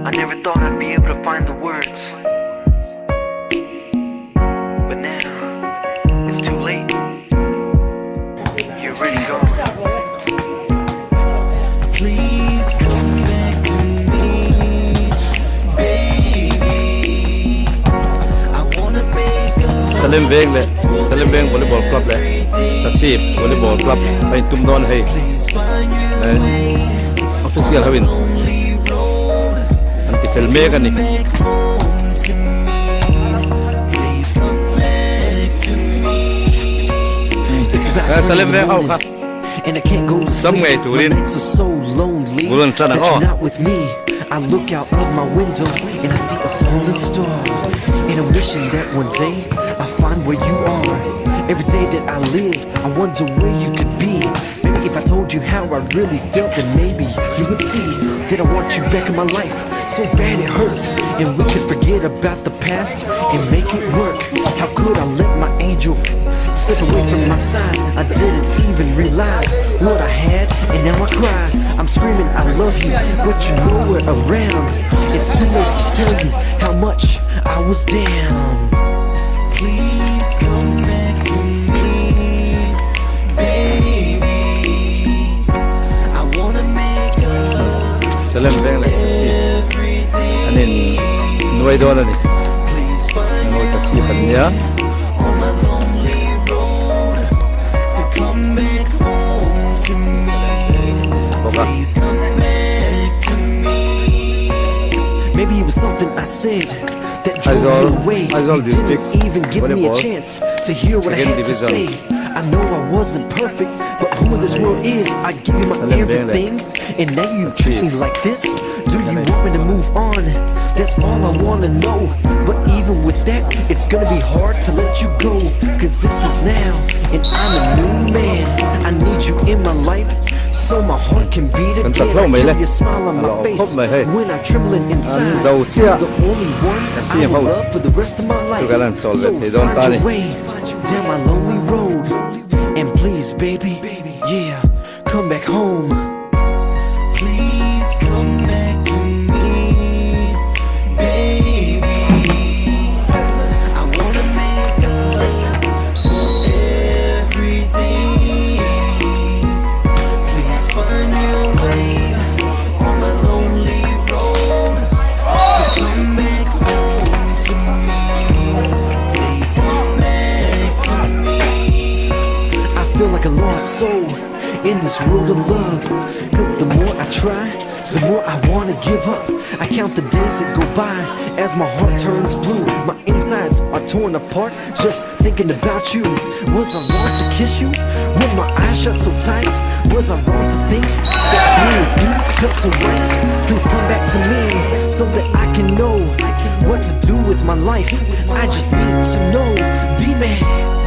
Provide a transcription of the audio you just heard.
I never thought I'd be able to find the words, but now it's too late. You're already gone. Please come back to me, baby. I wanna make up. Salim Beng le Salim Beng volleyball club le Tasib volleyball club ay tumdon hay official hawin anti filme kan ni Salim Beng au ka And I can't go to sleep. My nights are so lonely that you're not with me. I look out of my window and I see a falling star, and I'm wishing that one day I'll find where you are. Every day that I live, I wonder where you could be. Maybe if I told you how I really felt, then maybe you would see that I want you back in my life. So bad it hurts, and we could forget about the past and make it work. How could I let my angel slip away from my side? I didn't even realize what I had, and now I cry. I'm screaming I love you, but you're nowhere around. It's too late to tell you how much I was down. Please come back to me, baby. I wanna make up Salim Beng le everything. anin nuai don ani Please find no Tasib ania on my lonely road to come back home to me. oka Please come back to me. Maybe it was something I said that drove Aizawl you away. You district didn't even give me a volleyball, chance to hear what I second had to division. say. I know I wasn't perfect, but who in this world is? I give you my Salim Beng le. everything, and now you treat me like this. Do you want me to move on? That's all I wanna know. But even with that, it's gonna be hard to let you go, cause this is now, and I'm a new man. I need you in my life, so my heart can beat again. I carry a smile on my face when I'm trembling inside. You're the only one I will love for the rest of my life. So find your way down my lonely road, and please, baby, yeah, come back home. Please come back to me, baby. I wanna make up for everything. Please find your way on my lonely road to come back home to me. Please come back to me. I feel like a lost soul in this world of love, cause the more I try, the more I wanna give up. I count the days that go by as my heart turns blue. My insides are torn apart just thinking about you. Was I wrong to kiss you with my eyes shut so tight? Was I wrong to think that being with you felt so right? Please come back to me so that I can know what to do with my life. I just need to know, be man.